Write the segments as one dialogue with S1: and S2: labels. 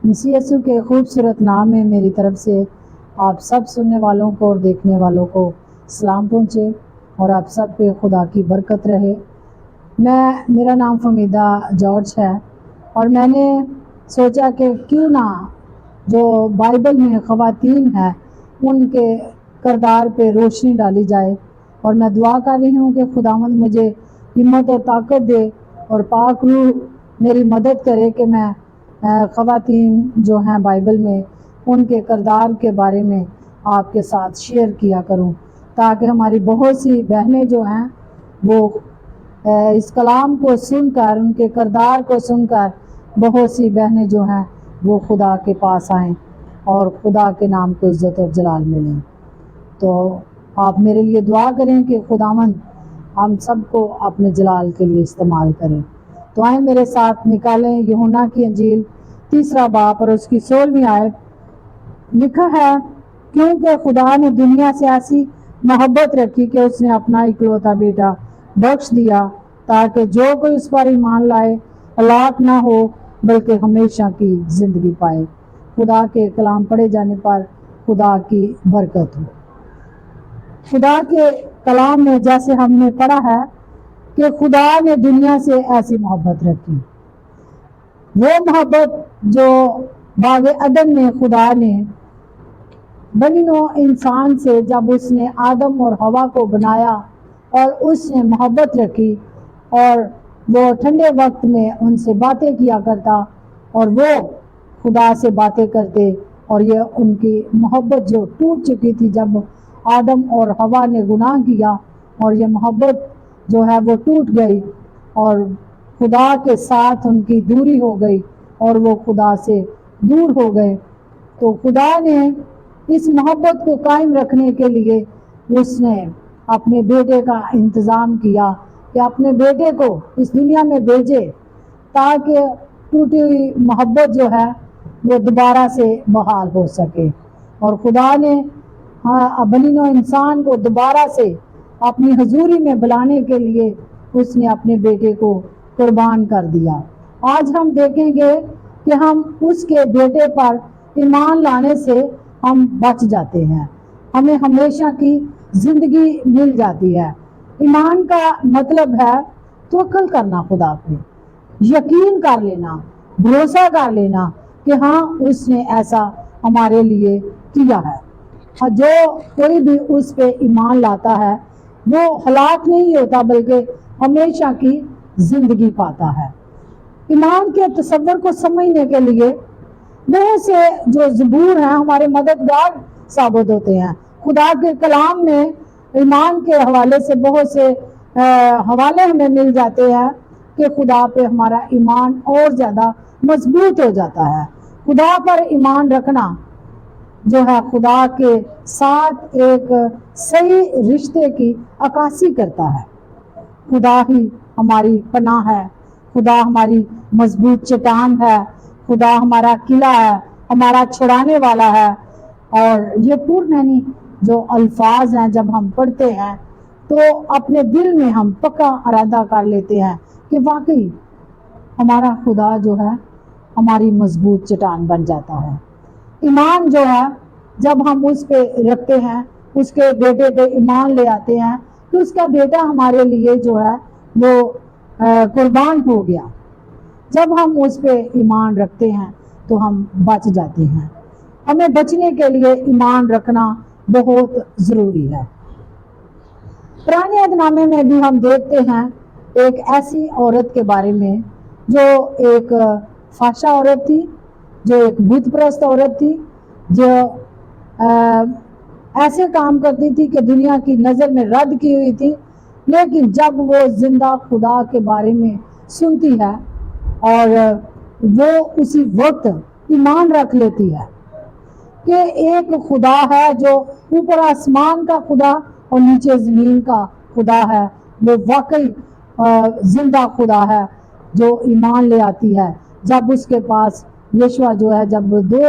S1: مسیح یسوع کے خوبصورت نام میں میری طرف سے آپ سب سننے والوں کو اور دیکھنے والوں کو سلام پہنچے اور آپ سب پہ خدا کی برکت رہے۔ میرا نام فمیدہ جارج ہے اور میں نے سوچا کہ کیوں نہ جو بائبل میں خواتین ہیں ان کے کردار پہ روشنی ڈالی جائے، اور میں دعا کر رہی ہوں کہ خداوند مجھے ہمت اور طاقت دے اور پاک روح میری مدد کرے کہ میں خواتین جو ہیں بائبل میں ان کے کردار کے بارے میں آپ کے ساتھ شیئر کیا کروں، تاکہ ہماری بہت سی بہنیں جو ہیں وہ اس کلام کو سن کر، ان کے کردار کو سن کر بہت سی بہنیں جو ہیں وہ خدا کے پاس آئیں اور خدا کے نام کو عزت اور جلال ملیں۔ تو آپ میرے لیے دعا کریں کہ خداوند ہم سب کو اپنے جلال کے لیے استعمال کریں۔ تو آئیں میرے ساتھ نکالیں یوحنا کی انجیل 3 باب اور اس کی 16ویں آیت۔ لکھا ہے، کیونکہ خدا نے دنیا سے ایسی محبت رکھی کہ اس نے اپنا اکلوتا بیٹا بخش دیا، تاکہ جو کوئی اس پر ایمان لائے ہلاک نہ ہو بلکہ ہمیشہ کی زندگی پائے۔ خدا کے کلام پڑھے جانے پر خدا کی برکت ہو۔ خدا کے کلام میں جیسے ہم نے پڑھا ہے کہ خدا نے دنیا سے ایسی محبت رکھی، وہ محبت جو باغ عدن میں خدا نے بنی نوع انسان سے جب اس نے آدم اور حوا کو بنایا اور اس نے محبت رکھی، اور وہ ٹھنڈے وقت میں ان سے باتیں کیا کرتا اور وہ خدا سے باتیں کرتے، اور یہ ان کی محبت جو ٹوٹ چکی تھی جب آدم اور حوا نے گناہ کیا، اور یہ محبت جو ہے وہ ٹوٹ گئی اور خدا کے ساتھ ان کی دوری ہو گئی اور وہ خدا سے دور ہو گئے۔ تو خدا نے اس محبت کو قائم رکھنے کے لیے اس نے اپنے بیٹے کا انتظام کیا کہ اپنے بیٹے کو اس دنیا میں بھیجے تاکہ ٹوٹی ہوئی محبت جو ہے وہ دوبارہ سے بحال ہو سکے۔ اور خدا نے بنی نوع انسان کو دوبارہ سے اپنی حضوری میں بلانے کے لیے اس نے اپنے بیٹے کو قربان کر دیا۔ آج ہم دیکھیں گے کہ ہم اس کے بیٹے پر ایمان لانے سے ہم بچ جاتے ہیں، ہمیں ہمیشہ کی زندگی مل جاتی ہے۔ ایمان کا مطلب ہے توکل کرنا، خدا پہ یقین کر لینا، بھروسہ کر لینا کہ ہاں اس نے ایسا ہمارے لیے کیا ہے۔ اور جو کوئی بھی اس پہ ایمان لاتا ہے وہ ہلاک نہیں ہوتا بلکہ ہمیشہ کی زندگی پاتا ہے۔ ایمان کے تصور کو سمجھنے کے لیے بہت سے جو زبور ہیں ہمارے مددگار ثابت ہوتے ہیں۔ خدا کے کلام میں ایمان کے حوالے سے بہت سے حوالے ہمیں مل جاتے ہیں کہ خدا پہ ہمارا ایمان اور زیادہ مضبوط ہو جاتا ہے۔ خدا پر ایمان رکھنا جو ہے خدا کے ساتھ ایک صحیح رشتے کی عکاسی کرتا ہے۔ خدا ہی ہماری پناہ ہے، خدا ہماری مضبوط چٹان ہے، خدا ہمارا قلعہ ہے، ہمارا چھڑانے والا ہے۔ اور یہ پرمعنی جو الفاظ ہیں جب ہم پڑھتے ہیں تو اپنے دل میں ہم پکا ارادہ کر لیتے ہیں کہ واقعی ہمارا خدا جو ہے ہماری مضبوط چٹان بن جاتا ہے۔ ایمان جو ہے جب ہم اس پہ رکھتے ہیں، اس کے بیٹے پہ ایمان لے آتے ہیں تو اس کا بیٹا ہمارے لیے جو ہے وہ قربان ہو گیا۔ جب ہم اس پہ ایمان رکھتے ہیں تو ہم بچ جاتے ہیں۔ ہمیں بچنے کے لیے ایمان رکھنا بہت ضروری ہے۔ پرانے عہد نامے میں بھی ہم دیکھتے ہیں ایک ایسی عورت کے بارے میں جو ایک فحشہ عورت تھی، جو ایک بت پرست عورت تھی، جو ایسے کام کرتی تھی کہ دنیا کی نظر میں رد کی ہوئی تھی، لیکن جب وہ زندہ خدا کے بارے میں سنتی ہے اور وہ اسی وقت ایمان رکھ لیتی ہے کہ ایک خدا ہے جو اوپر آسمان کا خدا اور نیچے زمین کا خدا ہے، وہ واقعی زندہ خدا ہے، جو ایمان لے آتی ہے۔ جب اس کے پاس یشوع جو ہے جب 2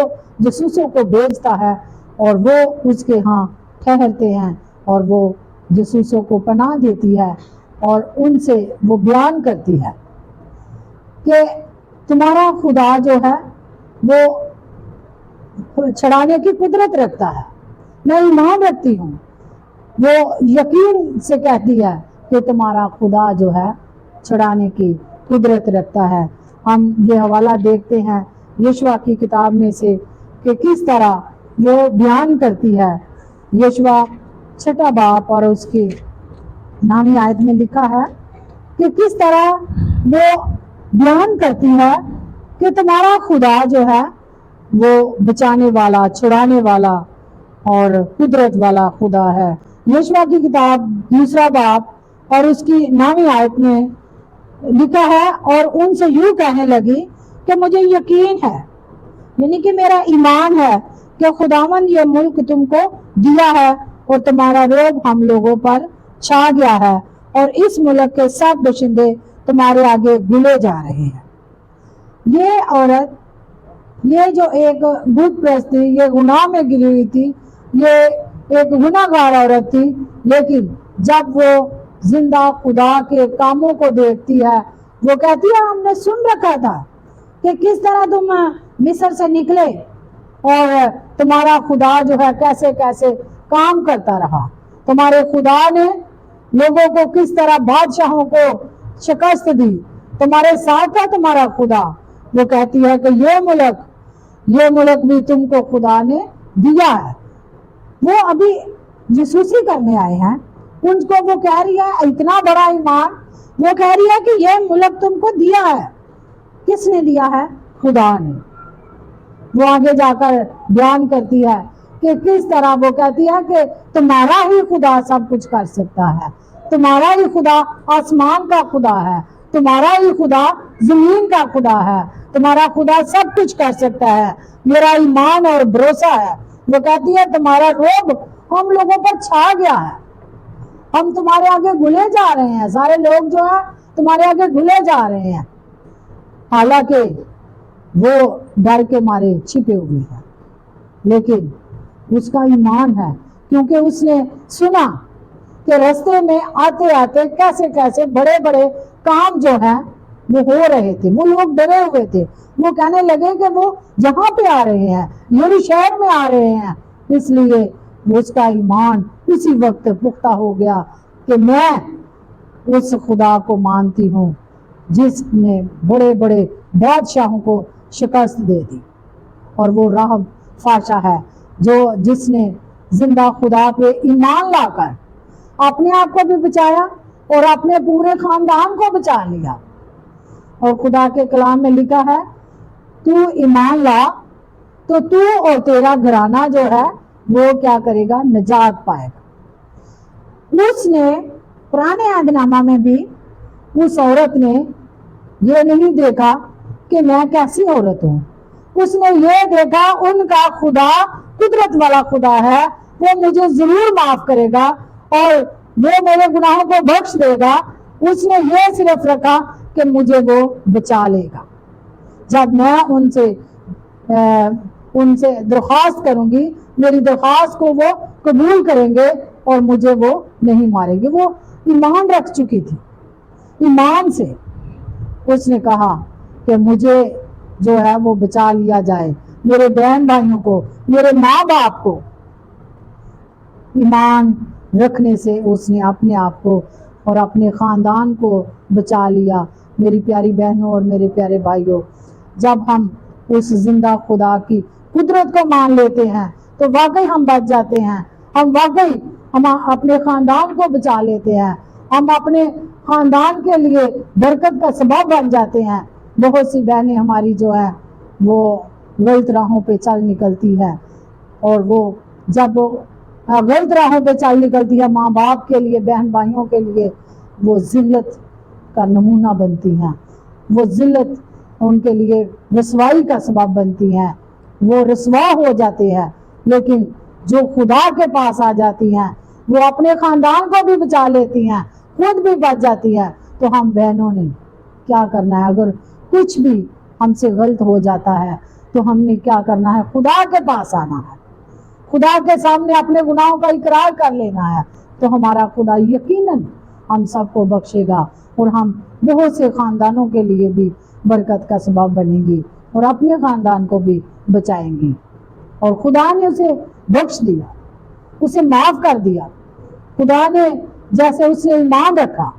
S1: جاسوسوں کو بھیجتا ہے اور وہ اس کے ہاں ٹھہرتے ہیں اور وہ جاسوسوں کو پناہ دیتی ہے اور ان سے وہ بیان کرتی ہے کہ تمہارا خدا جو ہے وہ چھڑانے کی قدرت رکھتا ہے. میں ایمان رکھتی ہوں. وہ یقین سے کہتی ہے کہ تمہارا خدا جو ہے چھڑانے کی قدرت رکھتا ہے. ہم یہ حوالہ دیکھتے ہیں یشوع کی کتاب میں سے کہ کس طرح وہ بیان کرتی ہے. یشوع 6 باب اور اس کی 9 آیت میں لکھا ہے کہ کس طرح وہ بیان کرتی ہے کہ تمہارا خدا جو ہے وہ بچانے والا، چھڑانے والا اور قدرت والا خدا ہے. یشوع کی کتاب 2 باب اور اس کی 9 آیت میں لکھا ہے، اور ان سے یوں کہنے لگی کہ مجھے یقین ہے، یعنی کہ میرا ایمان ہے کہ خداوند یہ ملک تم کو دیا ہے اور تمہارا روب ہم لوگوں پر چھا گیا ہے، اور اس ملک کے سب باشندے تمہارے آگے گلے جا رہے ہیں. یہ عورت، یہ جو ایک بت پرست تھی، یہ گناہ میں گری ہوئی تھی، یہ ایک گناہ گار عورت تھی، لیکن جب وہ زندہ خدا کے کاموں کو دیکھتی ہے وہ کہتی ہے ہم نے سن رکھا تھا کہ کس طرح تم مصر سے نکلے اور تمہارا خدا جو ہے کیسے کیسے کام کرتا رہا. تمہارے خدا نے لوگوں کو کس طرح بادشاہوں کو شکست دی، تمہارے ساتھ ہے تمہارا خدا. وہ کہتی ہے کہ یہ ملک بھی تم کو خدا نے دیا ہے. وہ ابھی جاسوسی کرنے آئے ہیں، ان کو وہ کہہ رہی ہے اتنا بڑا ایمان، وہ کہہ رہی ہے کہ یہ ملک تم کو دیا ہے. کس نے دیا ہے؟ خدا نے. وہ آگے جا کر بیان کرتی ہے کہ کس طرح وہ کہتی ہے کہ تمہارا ہی خدا سب کچھ کر سکتا ہے، تمہارا ہی خدا آسمان کا خدا ہے، تمہارا ہی خدا زمین کا خدا ہے، تمہارا خدا سب کچھ کر سکتا ہے. میرا ایمان اور بھروسہ ہے. وہ کہتی ہے تمہارا روب ہم لوگوں پر چھا گیا ہے، ہم تمہارے آگے گلے جا رہے ہیں، سارے لوگ جو ہیں تمہارے آگے گلے جا رہے ہیں. حالانکہ وہ ڈر کے مارے چھپے ہوئے ہیں، لیکن اس کا ایمان ہے کیونکہ اس نے سنا کہ رستے میں آتے آتے کیسے کیسے بڑے بڑے کام جو ہیں وہ ہو رہے تھے. وہ لوگ ڈرے ہوئے تھے، وہ کہنے لگے کہ وہ جہاں پہ آ رہے ہیں یعنی شہر میں آ رہے ہیں. اس لیے اس کا ایمان اسی وقت پختہ ہو گیا کہ میں اس خدا کو مانتی ہوں جس نے بڑے بڑے بادشاہوں کو شکست دے دی، اور وہ راہ فاشا ہے جس نے زندہ خدا پہ ایمان لا کر اپنے آپ کو بھی بچایا اور اپنے پورے خاندان کو بچا لیا. اور خدا کے کلام میں لکھا ہے تو ایمان لا تو تو اور تیرا گھرانہ جو ہے وہ کیا کرے گا؟ نجات پائے گا. اس نے پرانے عہد نامہ میں بھی اس عورت نے یہ نہیں دیکھا کہ میں کیسی عورت ہوں، اس نے یہ دیکھا ان کا خدا قدرت والا خدا ہے، وہ مجھے ضرور معاف کرے گا اور وہ میرے گناہوں کو بخش دے گا. اس نے یہ صرف رکھا کہ مجھے وہ بچا لے گا. جب میں ان سے درخواست کروں گی، میری درخواست کو وہ قبول کریں گے اور مجھے وہ نہیں ماریں گے. وہ ایمان رکھ چکی تھی. ایمان سے اس نے کہا کہ مجھے جو ہے وہ بچا لیا جائے، میرے بہن بھائیوں کو، میرے ماں باپ کو. ایمان رکھنے سے اس نے اپنے آپ کو اور اپنے خاندان کو بچا لیا. میری پیاری بہنوں اور میرے پیارے بھائیوں، جب ہم اس زندہ خدا کی قدرت کو مان لیتے ہیں تو واقعی ہم بچ جاتے ہیں. ہم اپنے خاندان کو بچا لیتے ہیں، ہم اپنے خاندان کے لیے برکت کا سبب بن جاتے ہیں. بہت سی بہنیں ہماری جو ہے وہ غلط راہوں پہ چل نکلتی ہے، اور وہ جب غلط راہوں پہ چل نکلتی ہے ماں باپ کے لیے، بہن بھائیوں کے لیے، وہ ذلت کا نمونہ بنتی ہیں. وہ ذلت ان کے لیے رسوائی کا سبب بنتی ہیں، وہ رسوا ہو جاتے ہیں. لیکن جو خدا کے پاس آ جاتی ہیں وہ اپنے خاندان کو بھی بچا لیتی ہیں، خود بھی بچ جاتی ہے. تو ہم بہنوں نے کیا کرنا ہے؟ اگر کچھ بھی ہم سے غلط ہو جاتا ہے تو ہم نے کیا کرنا ہے؟ خدا کے پاس آنا ہے، خدا کے سامنے اپنے گناہوں کا اقرار کر لینا ہے. تو ہمارا خدا یقیناً ہم سب کو بخشے گا اور ہم بہت سے خاندانوں کے لیے بھی برکت کا سبب بنیں گی اور اپنے خاندان کو بھی بچائیں گی. اور خدا نے اسے بخش دیا, اسے معاف کر دیا. خدا نے جیسے اس نے ایمان رکھا,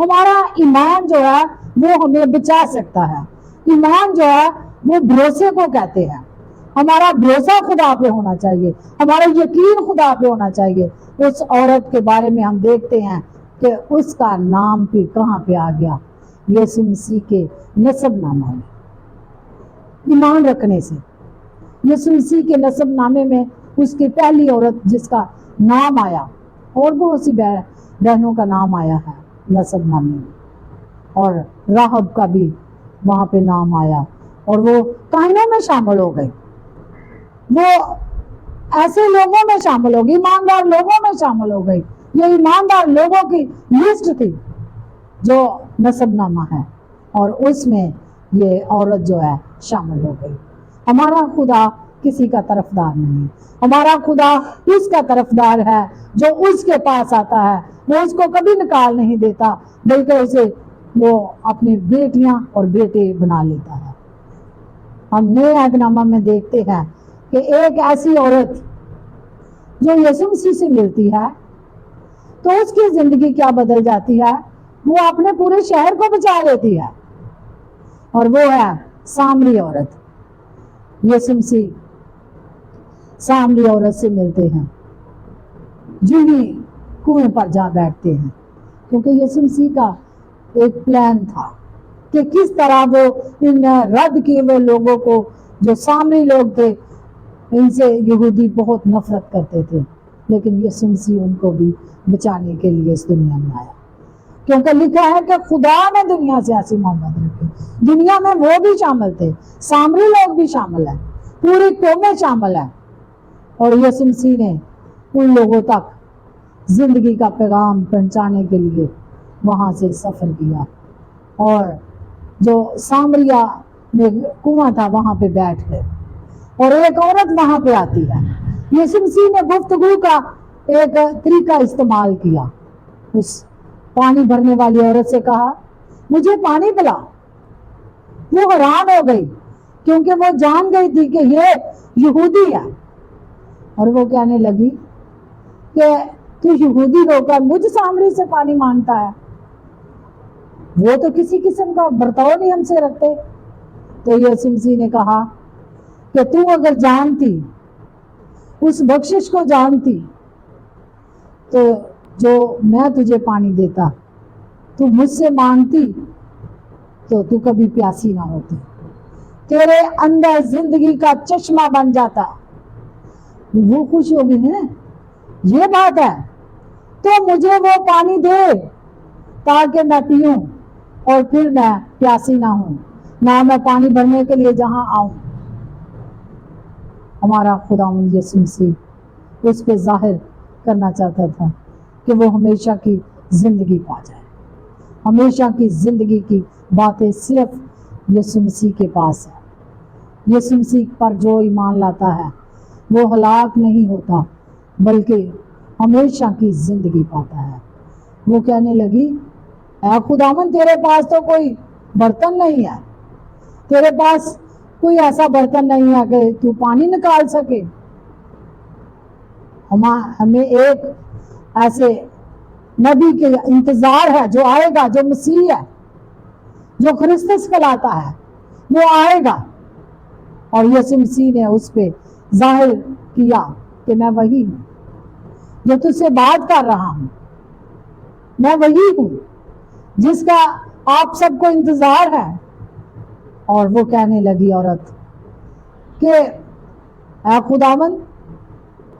S1: ہمارا ایمان جو ہے وہ ہمیں بچا سکتا ہے. ایمان جو ہے وہ بھروسے کو کہتے ہیں. ہمارا بھروسہ خدا پہ ہونا چاہیے, ہمارا یقین خدا پہ ہونا چاہیے. اس عورت کے بارے میں ہم دیکھتے ہیں کہ اس کا نام پہ کہاں پہ آ گیا, یسوع مسیح کے نسب نامہ میں. ایمان رکھنے سے یسوع مسیح کے نسب نامے میں اس کی پہلی عورت جس کا نام آیا, اور بہت سی بہنوں کا نام آیا ہے نسب نامے میں, اور راہب کا بھی وہاں پہ نام آیا, اور وہ کائنوں میں شامل ہو گئی. وہ ایسے لوگوں میں شامل ہو گئی, ایماندار لوگوں میں شامل ہو گئی. یہ ایماندار لوگوں کی لسٹ تھی جو نسب نامہ ہے, اور اس میں یہ عورت جو ہے شامل ہو گئی. ہمارا خدا کسی کا طرفدار نہیں ہے. ہمارا خدا اس کا طرفدار ہے جو اس کے پاس آتا ہے. وہ اس کو کبھی نکال نہیں دیتا, بلکہ اسے وہ اپنی بیٹیاں اور بیٹے بنا لیتا ہے. ہم نئے عہد نامہ میں دیکھتے ہیں کہ ایک ایسی عورت جو یسوع مسیح سے ملتی ہے تو اس کی زندگی کیا بدل جاتی ہے. وہ اپنے پورے شہر کو بچا لیتی ہے, اور وہ ہے سامری عورت. یسوع مسیح سامری عورت سے ملتے ہیں, جنہی کنویں پر جا بیٹھتے ہیں, کیونکہ یسوع مسیح کا ایک پلان تھا کہ کس طرح وہ ان رد کیے ہوئے لوگوں کو, جو سامری لوگ تھے, ان سے یہودی بہت نفرت کرتے تھے, لیکن یسوع مسیح ان کو بھی بچانے کے لیے اس دنیا میں آیا. کیونکہ لکھا ہے کہ خدا نے دنیا سے ایسی محبت رکھی. دنیا میں وہ بھی شامل تھے, سامری لوگ بھی شامل ہیں, پوری قومیں شامل ہیں, اور یسوع مسیح نے ان لوگوں تک زندگی کا پیغام پہنچانے کے لیے وہاں سے سفر کیا. اور جو سامریا میں کنواں تھا وہاں پہ بیٹھ گئے, اور ایک عورت وہاں پہ آتی ہے. یسوع مسیح نے گفتگو کا ایک طریقہ استعمال کیا. اس پانی بھرنے والی عورت سے کہا, مجھے پانی پلا. وہ حیران ہو گئی کیونکہ وہ جان گئی تھی کہ یہ یہودی ہے, اور وہ کہنے لگی کہ تو یہودی ہو کر مجھ سامری سے پانی مانگتا ہے, وہ تو کسی قسم کا برتاؤ نہیں ہم سے رکھتے. تو یسوع مسیح نے کہا کہ تو اگر جانتی, اس بخشش کو جانتی, تو جو میں تجھے پانی دیتا تو مجھ سے مانگتی تو تو کبھی پیاسی نہ ہوتی, تیرے اندر زندگی کا چشمہ بن جاتا. وہ خوش ہو گئی ہیں, یہ بات ہے تو مجھے وہ پانی دے تاکہ میں پیوں, اور پھر میں پیاسی نہ ہوں, نہ میں پانی بھرنے کے لیے جہاں آؤں. ہمارا خداوند یسوع مسیح اس پہ ظاہر کرنا چاہتا تھا کہ وہ ہمیشہ کی زندگی پا جائے. ہمیشہ کی زندگی کی باتیں صرف یسوع مسیح کے پاس ہے. یسوع مسیح پر جو ایمان لاتا ہے وہ ہلاک نہیں ہوتا, بلکہ ہمیشہ کی زندگی پاتا ہے. وہ کہنے لگی, اے خداوند تیرے پاس تو کوئی برتن نہیں ہے, تیرے پاس کوئی ایسا برتن نہیں ہے کہ تو پانی نکال سکے. ہمیں ایک ایسے نبی کے انتظار ہے جو آئے گا, جو مسیح ہے, جو کرسمس کہلاتا ہے, وہ آئے گا. اور یسوع مسیح نے اس پہ ظاہر کیا کہ میں وہی ہوں جو تجھ سے بات کر رہا ہوں, میں وہی ہوں جس کا آپ سب کو انتظار ہے. اور وہ کہنے لگی عورت کہ اے خداوند,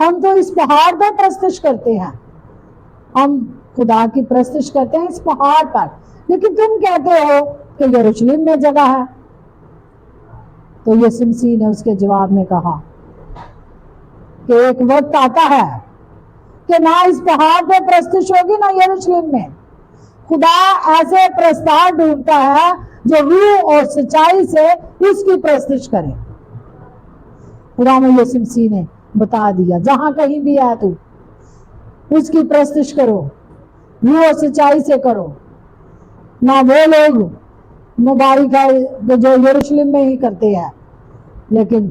S1: ہم تو اس پہاڑ پر پرستش کرتے ہیں, ہم خدا کی پرستش کرتے ہیں اس پہاڑ پر, لیکن تم کہتے ہو کہ یروشلم میں جگہ ہے. تو یسوع مسیح نے اس کے جواب میں کہا کہ ایک وقت آتا ہے کہ نہ اس پہاڑ پہ پرستش ہوگی نہ یروشلم میں. خدا ایسے پرستار ڈھونڈتا ہے جو روح اور سچائی سے اس کی پرستش کرے. خدا میں یسوع مسیح نے بتا دیا, جہاں کہیں بھی ہے تو اس کی پرستش کرو, روح اور سچائی سے کرو. نہ وہ لوگ مبارک ہے جو یروشلم میں ہی کرتے ہیں, لیکن